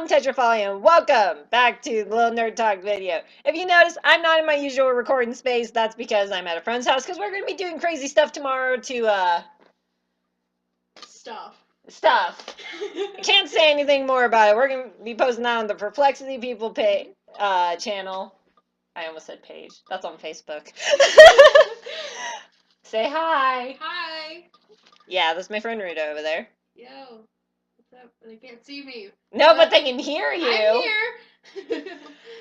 I'm Tetrafolly, and welcome back to the Little Nerd Talk video. If you notice, I'm not in my usual recording space. That's because I'm at a friend's house, because we're going to be doing crazy stuff tomorrow to, Stuff. I can't say anything more about it. We're going to be posting that on the Perplexity People channel. I almost said page. That's on Facebook. Say hi. Hi. Yeah, that's my friend Rita over there. Yo. What's up? They can't see me. No, but they can hear you. I'm here.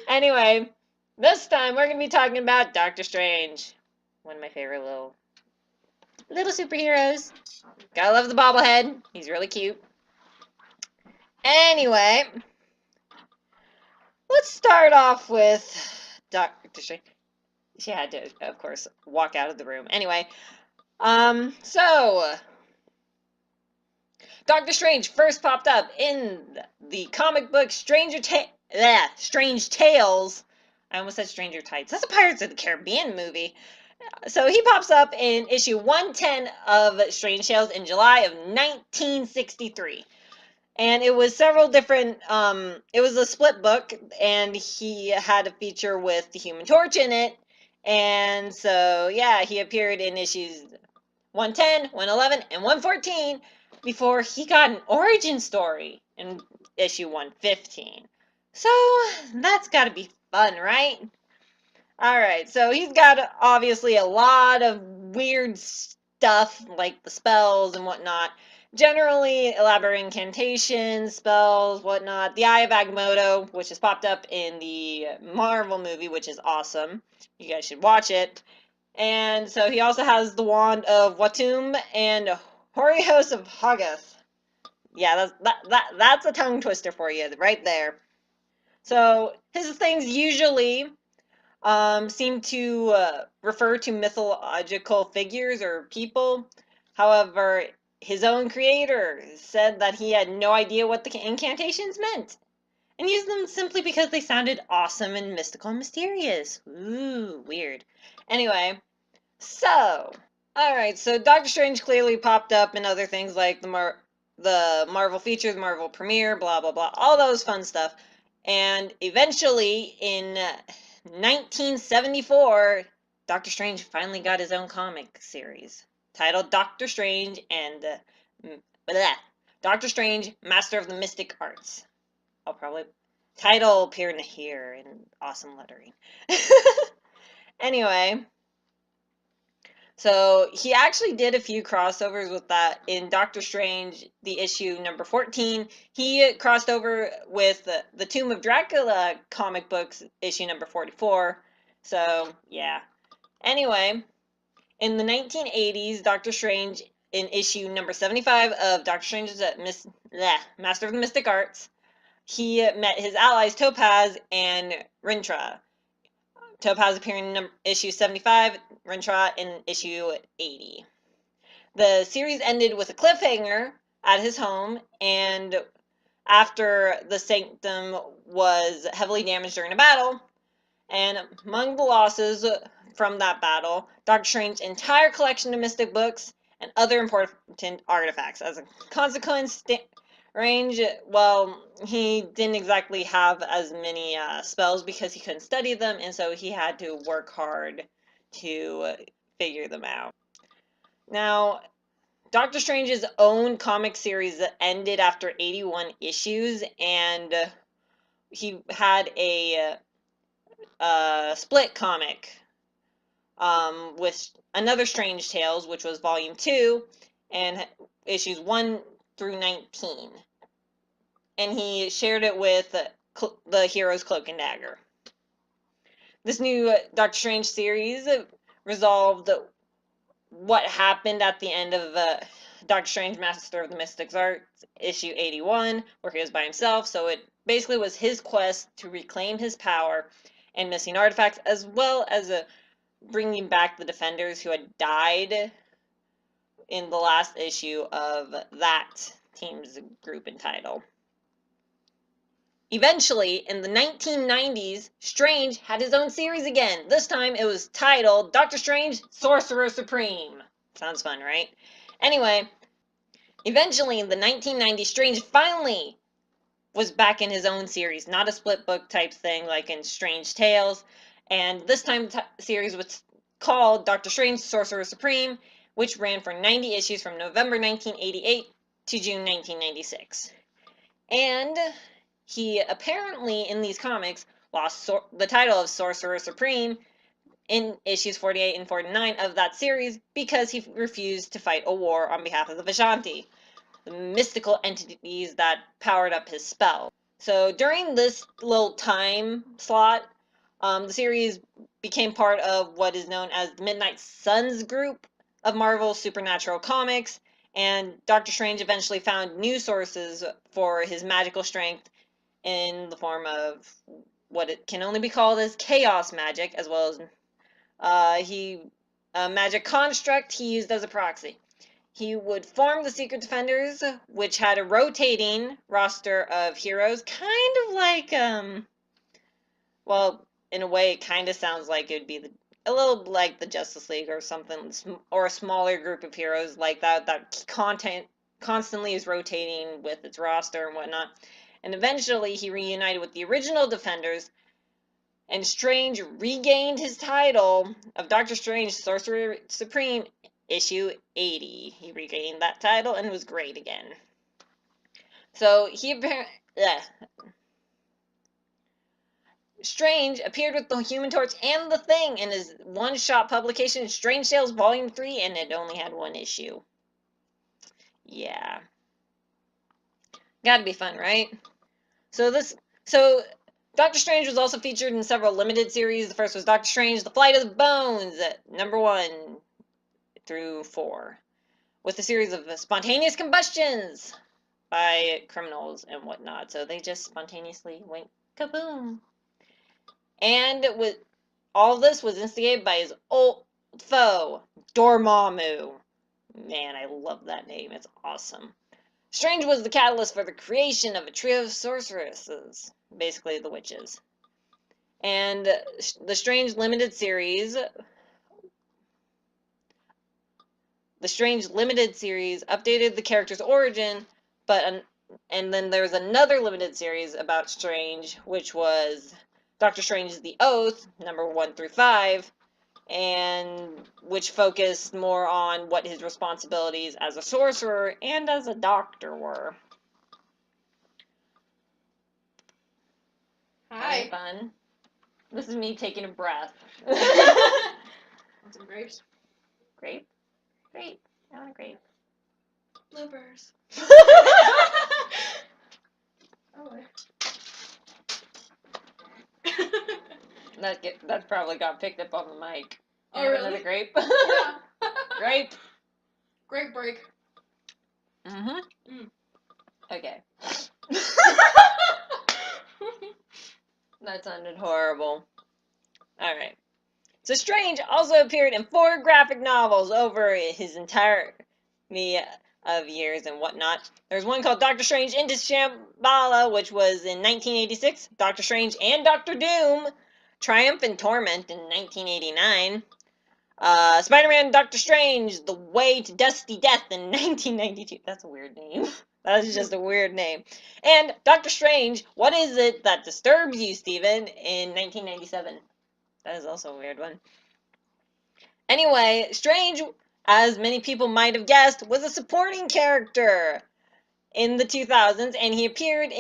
Anyway, this time we're going to be talking about Doctor Strange. One of my favorite little superheroes. Gotta love the bobblehead. He's really cute. Anyway, let's start off with Doctor Strange. She had to, of course, walk out of the room. Anyway, so Doctor Strange first popped up in the comic book Strange Tales. I almost said Stranger Tides. That's a Pirates of the Caribbean movie. So he pops up in issue 110 of Strange Tales in July of 1963. And it was several different, it was a split book, and he had a feature with the Human Torch in it. And so, yeah, he appeared in issues 110, 111, and 114 before he got an origin story in issue 115. So, that's gotta be fun, right? Alright, so he's got obviously a lot of weird stuff, like the spells and whatnot. Generally, elaborate incantations, spells, whatnot. The Eye of Agamotto, which has popped up in the Marvel movie, which is awesome. You guys should watch it. And so he also has the Wand of Watum and Horios of Hoggoth. Yeah, that's a tongue twister for you, right there. So his things usually seem to refer to mythological figures or people. However, his own creator said that he had no idea what the incantations meant and used them simply because they sounded awesome and mystical and mysterious. Ooh, weird. Anyway, so, alright, so Doctor Strange clearly popped up in other things like the Marvel feature, the Marvel premiere, blah, blah, blah, all those fun stuff. And eventually, in 1974, Doctor Strange finally got his own comic series titled Doctor Strange and Doctor Strange, Master of the Mystic Arts. I'll probably title appear in here in awesome lettering. Anyway, so he actually did a few crossovers with that. In Doctor Strange, the issue number 14, he crossed over with the Tomb of Dracula comic books, issue number 44. So, yeah. Anyway, in the 1980s, Doctor Strange, in issue number 75 of Doctor Strange's Master of the Mystic Arts, he met his allies Topaz and Rintrah. Topaz appearing in issue 75, Rintrah in issue 80. The series ended with a cliffhanger at his home, and after the Sanctum was heavily damaged during a battle, and among the losses from that battle, Doctor Strange's entire collection of mystic books and other important artifacts. As a consequence, Strange, well, he didn't exactly have as many spells because he couldn't study them, and so he had to work hard to figure them out. Now, Doctor Strange's own comic series ended after 81 issues, and he had a split comic with another Strange Tales, which was volume 2, and issues 1 through 19. And he shared it with the Hero's Cloak and Dagger. This new Doctor Strange series resolved what happened at the end of Doctor Strange Master of the Mystic Arts, issue 81, where he was by himself. So it basically was his quest to reclaim his power and missing artifacts, as well as bringing back the Defenders who had died in the last issue of that team's group and title. Eventually, in the 1990s, Strange had his own series again. This time it was titled Doctor Strange, Sorcerer Supreme. Sounds fun, right? Anyway, eventually in the 1990s, Strange finally was back in his own series, not a split book type thing like in Strange Tales. And this time the series was called Doctor Strange Sorcerer Supreme, which ran for 90 issues from November 1988 to June 1996. And he apparently, in these comics, lost the title of Sorcerer Supreme in issues 48 and 49 of that series because he refused to fight a war on behalf of the Vishanti, the mystical entities that powered up his spell. So during this little time slot, the series became part of what is known as the Midnight Suns group of Marvel Supernatural Comics, and Doctor Strange eventually found new sources for his magical strength in the form of what it can only be called as chaos magic, as well as a magic construct he used as a proxy. He would form the Secret Defenders, which had a rotating roster of heroes, kind of like, well, in a way, it kind of sounds like it would be a little like the Justice League or something, or a smaller group of heroes like that constantly is rotating with its roster and whatnot. And eventually, he reunited with the original Defenders, and Strange regained his title of Doctor Strange Sorcerer Supreme issue 80. He regained that title and was great again. So he apparently... Strange appeared with the Human Torch and the Thing in his one-shot publication Strange Tales Volume 3, and it only had one issue. Yeah. Gotta be fun, right? So Doctor Strange was also featured in several limited series. The first was Doctor Strange, The Flight of the Bones, number 1 through 4, with a series of spontaneous combustions by criminals and whatnot. So they just spontaneously went kaboom. And with all this was instigated by his old foe, Dormammu. Man, I love that name. It's awesome. Strange was the catalyst for the creation of a trio of sorceresses, basically the witches. And the Strange Limited series updated the character's origin, and then there was another limited series about Strange, which was Doctor Strange's The Oath, number 1 through 5, and which focused more on what his responsibilities as a sorcerer and as a doctor were. Hi. Fun. This is me taking a breath. Want some grapes? Grape? Grape. I want a grape. Bloopers. Oh, That probably got picked up on the mic. Oh, Have really? another grape? Yeah. Grape. Grape break. Mm-hmm. Okay. That sounded horrible. Alright. So Strange also appeared in 4 graphic novels over his entire of years and whatnot. There's one called Doctor Strange Into Shambhala, which was in 1986. Doctor Strange and Doctor Doom, Triumph and Torment in 1989. Spider-Man Doctor Strange, The Way to Dusty Death in 1992. That's a weird name. That is just a weird name. And Doctor Strange, What Is It That Disturbs You, Steven, in 1997. That is also a weird one. Anyway, Strange, as many people might have guessed, was a supporting character in the 2000s, and he appeared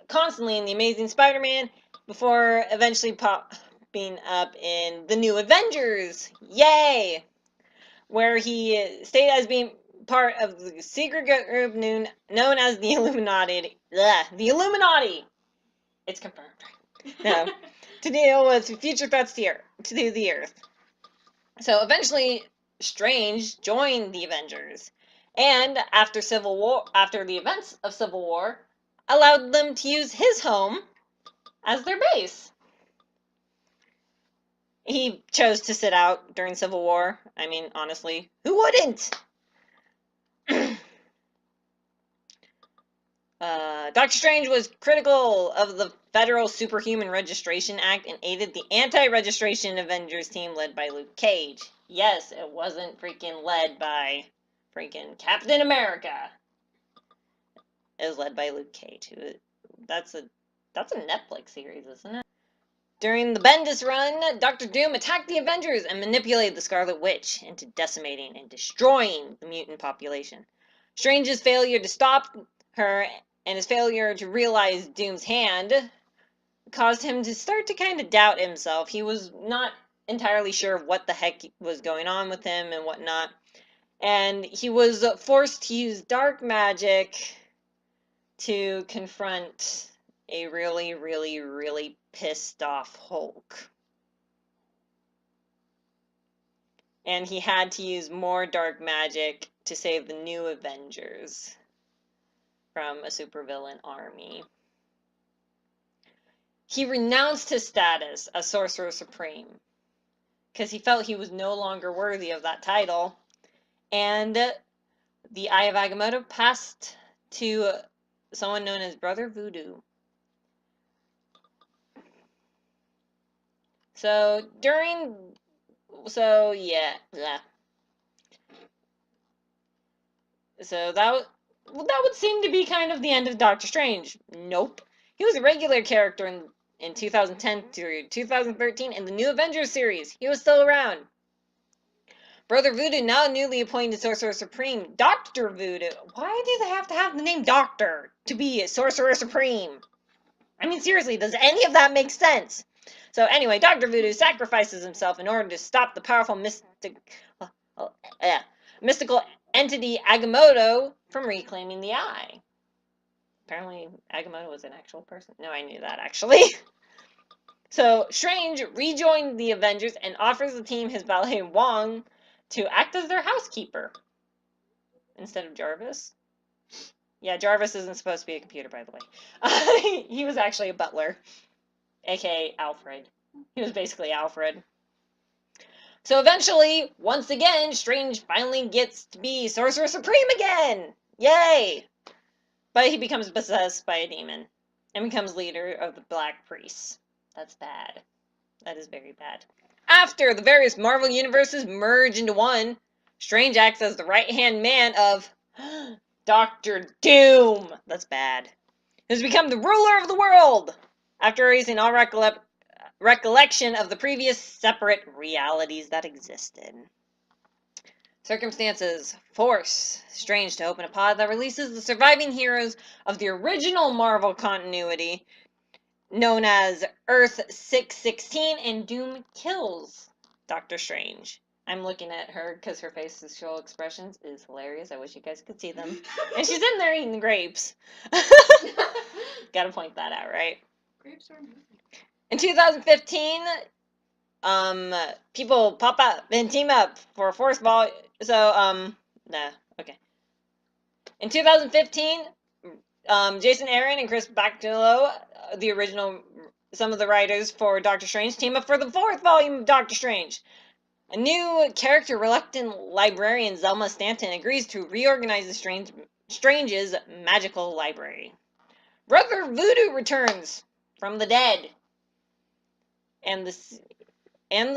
constantly in The Amazing Spider-Man before eventually popping up in The New Avengers. Yay! Where he stayed as being part of the secret group known as the Illuminati. The Illuminati! It's confirmed. No. To deal with future threats to the Earth. So eventually, Strange joined the Avengers, and after the events of Civil War, allowed them to use his home as their base. He chose to sit out during Civil War. I mean, honestly, who wouldn't? Doctor Strange was critical of the Federal Superhuman Registration Act and aided the anti-registration Avengers team led by Luke Cage. Yes, it wasn't freaking led by freaking Captain America. It was led by Luke Cage, who That's a Netflix series, isn't it? During the Bendis run, Doctor Doom attacked the Avengers and manipulated the Scarlet Witch into decimating and destroying the mutant population. Strange's failure to stop her and his failure to realize Doom's hand caused him to start to kind of doubt himself. He was not entirely sure of what the heck was going on with him and whatnot. And he was forced to use dark magic to confront a really, really, really pissed off Hulk. And he had to use more dark magic to save the new Avengers from a supervillain army. He renounced his status as Sorcerer Supreme because he felt he was no longer worthy of that title. And the Eye of Agamotto passed to someone known as Brother Voodoo. So yeah. So that would seem to be kind of the end of Doctor Strange. Nope. He was a regular character in 2010 through 2013 in the New Avengers series. He was still around. Brother Voodoo, now newly appointed Sorcerer Supreme. Dr. Voodoo. Why do they have to have the name Doctor to be a Sorcerer Supreme? I mean, seriously, does any of that make sense? So anyway, Dr. Voodoo sacrifices himself in order to stop the powerful mystical entity Agamotto from reclaiming the eye. Apparently, Agamotto was an actual person. No, I knew that, actually. So, Strange rejoined the Avengers and offers the team his valet Wong to act as their housekeeper instead of Jarvis. Yeah, Jarvis isn't supposed to be a computer, by the way. He was actually a butler, aka Alfred. He was basically Alfred. So eventually, once again, Strange finally gets to be Sorcerer Supreme again! Yay! But he becomes possessed by a demon and becomes leader of the Black Priests. That's bad. That is very bad. After the various Marvel universes merge into one, Strange acts as the right-hand man of Doctor Doom. That's bad. Who's become the ruler of the world after erasing all recollection of the previous separate realities that existed. Circumstances force Strange to open a pod that releases the surviving heroes of the original Marvel continuity, known as Earth 616, and Doom kills Doctor Strange. I'm looking at her because her facial expressions is hilarious. I wish you guys could see them. And she's in there eating grapes. Gotta point that out, right? Grapes are amazing. In 2015, people pop up and team up for a fourth volume. So, okay. In 2015, Jason Aaron and Chris Bachalo, some of the writers for Doctor Strange, team up for the fourth volume of Doctor Strange. A new character, reluctant librarian Zelma Stanton, agrees to reorganize the Strange's magical library. Brother Voodoo returns from the dead. And the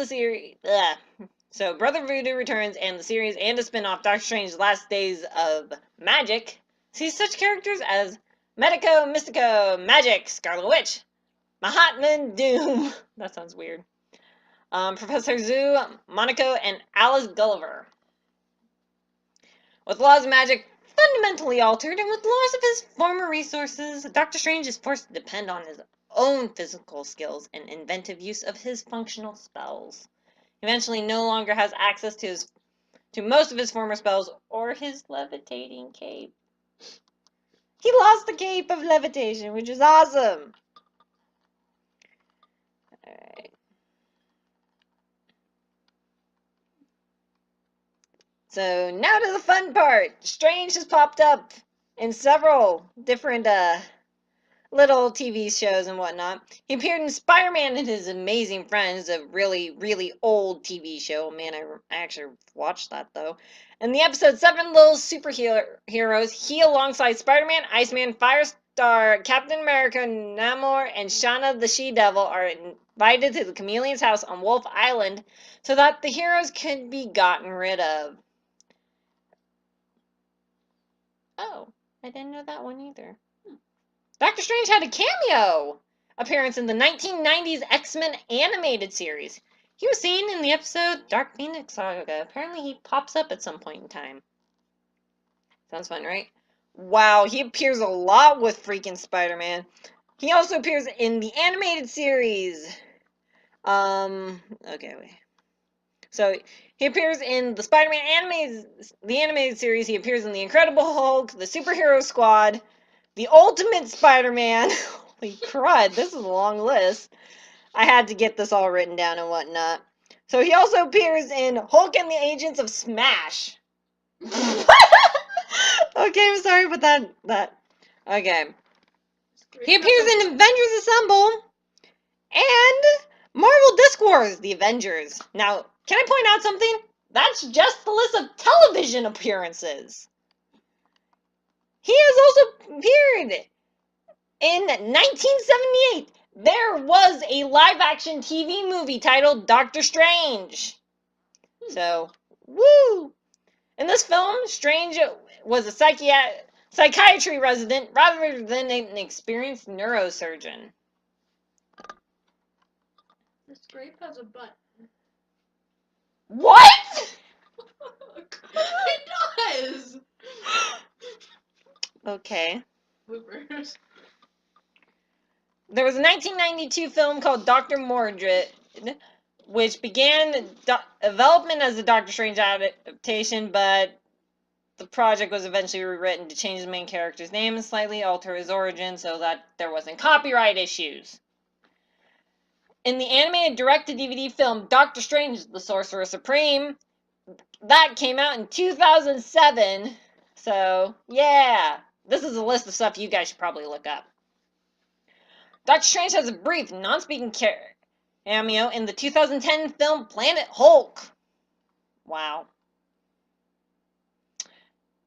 series. So Brother Voodoo returns, and the series and a spin-off, Doctor Strange's Last Days of Magic, sees such characters as Medico Mystico Magic, Scarlet Witch, Mahatma Doom. That sounds weird. Professor Zoo, Monaco, and Alice Gulliver. With laws of magic fundamentally altered, and with loss of his former resources, Doctor Strange is forced to depend on his own physical skills and inventive use of his functional spells. He eventually no longer has access to most of his former spells or his levitating cape. He lost the cape of levitation, which is awesome. Alright. So now to the fun part. Strange has popped up in several different little TV shows and whatnot. He appeared in Spider-Man and His Amazing Friends, a really, really old TV show. Man, I actually watched that, though. In the episode 7 Little Superheroes, he, alongside Spider-Man, Iceman, Firestar, Captain America, Namor, and Shauna the She-Devil, are invited to the Chameleon's house on Wolf Island so that the heroes could be gotten rid of. Oh, I didn't know that one either. Dr. Strange had a cameo appearance in the 1990s X-Men animated series. He was seen in the episode Dark Phoenix Saga. Apparently he pops up at some point in time. Sounds fun, right? Wow, he appears a lot with freaking Spider-Man. He also appears in the animated series. Okay, wait. So, he appears in the Spider-Man animated series. He appears in the Incredible Hulk, the Superhero Squad, the Ultimate Spider-Man. Holy crud, this is a long list. I had to get this all written down and whatnot. So he also appears in Hulk and the Agents of Smash. Okay, I'm sorry about that. Okay. He appears in Avengers Assemble and Marvel Disc Wars, The Avengers. Now, can I point out something? That's just the list of television appearances. He has also appeared in 1978. There was a live-action TV movie titled Doctor Strange. So, woo! In this film, Strange was a psychiatry resident rather than an experienced neurosurgeon. This grape has a butt. What? It does! Okay. Bloopers. There was a 1992 film called Dr. Mordred, which began development as a Doctor Strange adaptation, but the project was eventually rewritten to change the main character's name and slightly alter his origin so that there wasn't copyright issues. In the animated direct-to-DVD film Doctor Strange, the Sorcerer Supreme, that came out in 2007. So, yeah. This is a list of stuff you guys should probably look up. Doctor Strange has a brief, non-speaking cameo in the 2010 film Planet Hulk. Wow.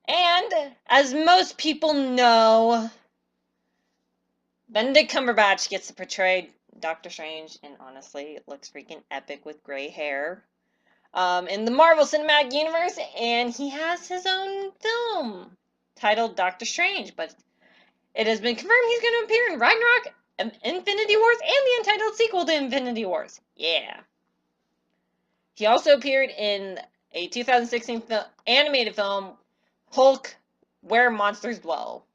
And, as most people know, Benedict Cumberbatch gets to portray Doctor Strange, and honestly, it looks freaking epic with gray hair. In the Marvel Cinematic Universe, and he has his own film titled Doctor Strange, but it has been confirmed he's going to appear in Ragnarok, Infinity Wars, and the untitled sequel to Infinity Wars. Yeah. He also appeared in a 2016 animated film, Hulk, Where Monsters Dwell.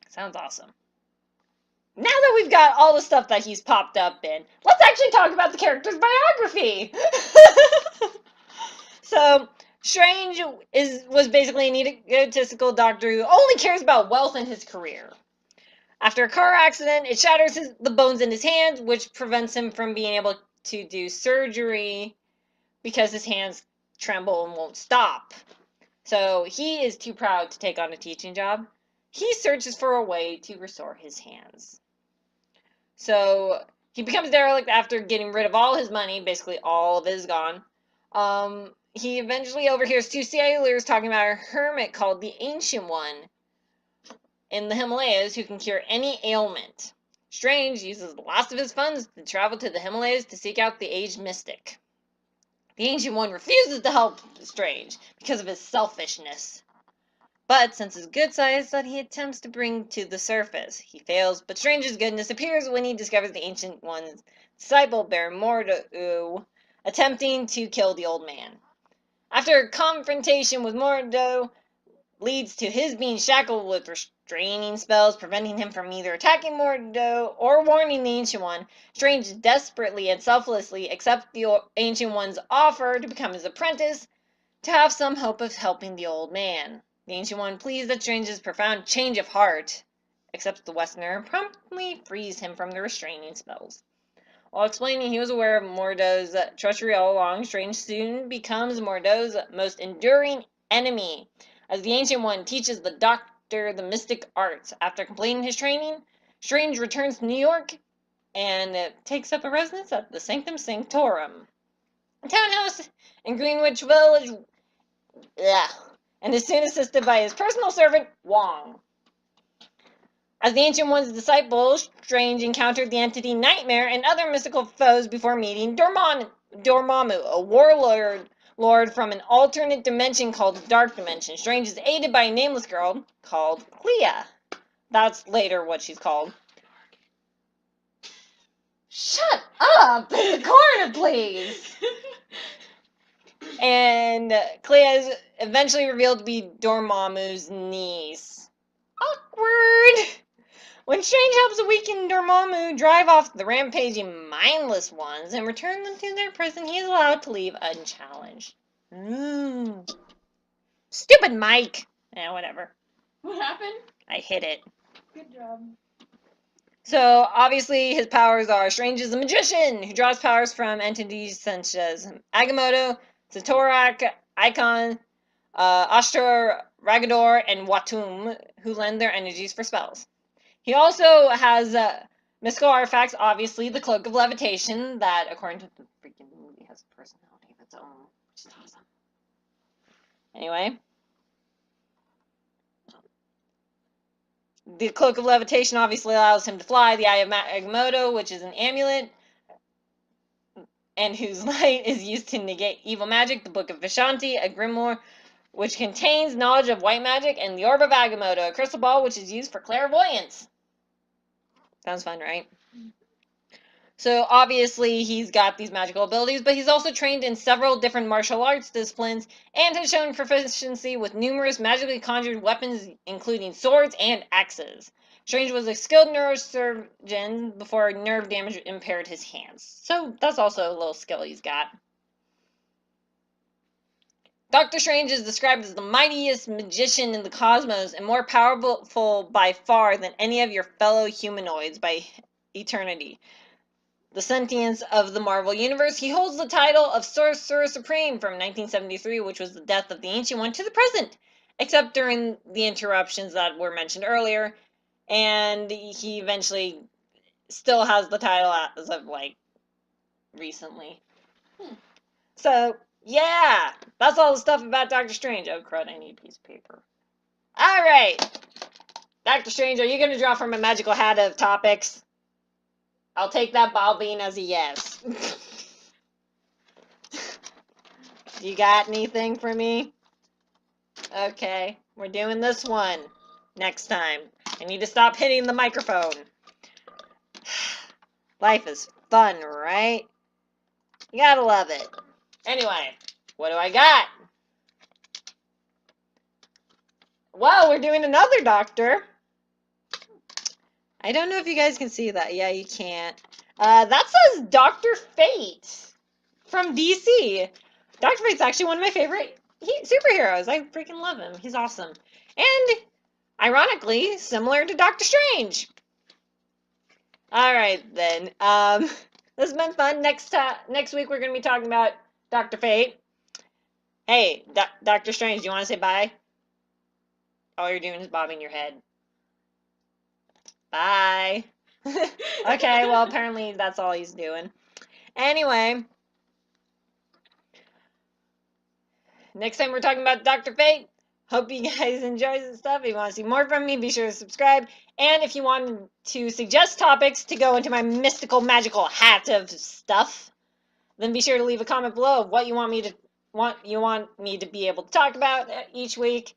Sounds awesome. Now that we've got all the stuff that he's popped up in, let's actually talk about the character's biography. So, Strange was basically an egotistical doctor who only cares about wealth and his career. After a car accident, it shatters the bones in his hands, which prevents him from being able to do surgery because his hands tremble and won't stop. So, he is too proud to take on a teaching job. He searches for a way to restore his hands. So, he becomes derelict after getting rid of all his money. Basically, all of it is gone. He eventually overhears two sailors talking about a hermit called the Ancient One in the Himalayas who can cure any ailment. Strange uses the last of his funds to travel to the Himalayas to seek out the aged mystic. The Ancient One refuses to help Strange because of his selfishness. But since his good side is that he attempts to bring to the surface, he fails, but Strange's goodness appears when he discovers the Ancient One's disciple, Baron Mordo, attempting to kill the old man. After a confrontation with Mordo leads to his being shackled with restraining spells, preventing him from either attacking Mordo or warning the Ancient One, Strange desperately and selflessly accepts the Ancient One's offer to become his apprentice to have some hope of helping the old man. The Ancient One, pleased at Strange's profound change of heart, accepts the Westerner and promptly frees him from the restraining spells. While explaining he was aware of Mordo's treachery all along, Strange soon becomes Mordo's most enduring enemy, as the Ancient One teaches the Doctor the mystic arts. After completing his training, Strange returns to New York and takes up a residence at the Sanctum Sanctorum, a townhouse in Greenwich Village, and is soon assisted by his personal servant, Wong. As the Ancient One's disciple, Strange encountered the entity Nightmare and other mystical foes before meeting Dormammu, a warlord from an alternate dimension called the Dark Dimension. Strange is aided by a nameless girl called Clea. That's later what she's called. Shut up in the corner, please! And Clea is eventually revealed to be Dormammu's niece. Awkward! When Strange helps a weakened Dormammu drive off the rampaging mindless ones and return them to their prison, he is allowed to leave unchallenged. Stupid Mike! Whatever. What happened? I hit it. Good job. So, obviously, his powers are Strange is a magician who draws powers from entities such as Agamotto, Satorak, Icon, Ashtar, Ragador, and Watum, who lend their energies for spells. He also has mystical artifacts, obviously, the Cloak of Levitation, that, according to the freaking movie, has a personality of its own, which is awesome. Anyway. The Cloak of Levitation obviously allows him to fly. The Eye of Agamotto, which is an amulet, and whose light is used to negate evil magic. The Book of Vishanti, a grimoire, which contains knowledge of white magic. And the Orb of Agamotto, a crystal ball, which is used for clairvoyance. Sounds fun, right? So, obviously, he's got these magical abilities, but he's also trained in several different martial arts disciplines and has shown proficiency with numerous magically conjured weapons, including swords and axes. Strange was a skilled neurosurgeon before nerve damage impaired his hands. So, that's also a little skill he's got. Doctor Strange is described as the mightiest magician in the cosmos and more powerful by far than any of your fellow humanoids by eternity. The sentience of the Marvel Universe, he holds the title of Sorcerer Supreme from 1973, which was the death of the Ancient One, to the present, except during the interruptions that were mentioned earlier, and he eventually still has the title as of, like, recently. So, yeah, that's all the stuff about Doctor Strange. Oh, crud, I need a piece of paper. Alright, Doctor Strange, are you going to draw from a magical hat of topics? I'll take that ball bean as a yes. You got anything for me? Okay, we're doing this one next time. I need to stop hitting the microphone. Life is fun, right? You gotta love it. Anyway, what do I got? Well, we're doing another Doctor. I don't know if you guys can see that. Yeah, you can't. That says Dr. Fate from DC. Dr. Fate's actually one of my favorite superheroes. I freaking love him. He's awesome. And, ironically, similar to Doctor Strange. Alright, then. This has been fun. Next week, we're going to be talking about Dr. Fate. Hey, Doctor Strange, do you want to say bye? All you're doing is bobbing your head. Bye. Okay, well, apparently that's all he's doing. Anyway, next time we're talking about Dr. Fate. Hope you guys enjoy this stuff. If you want to see more from me, be sure to subscribe. And if you want to suggest topics to go into my mystical, magical hat of stuff, then be sure to leave a comment below of what you want me to be able to talk about each week.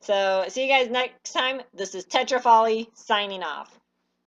So, see you guys next time. This is Tetra Folly signing off.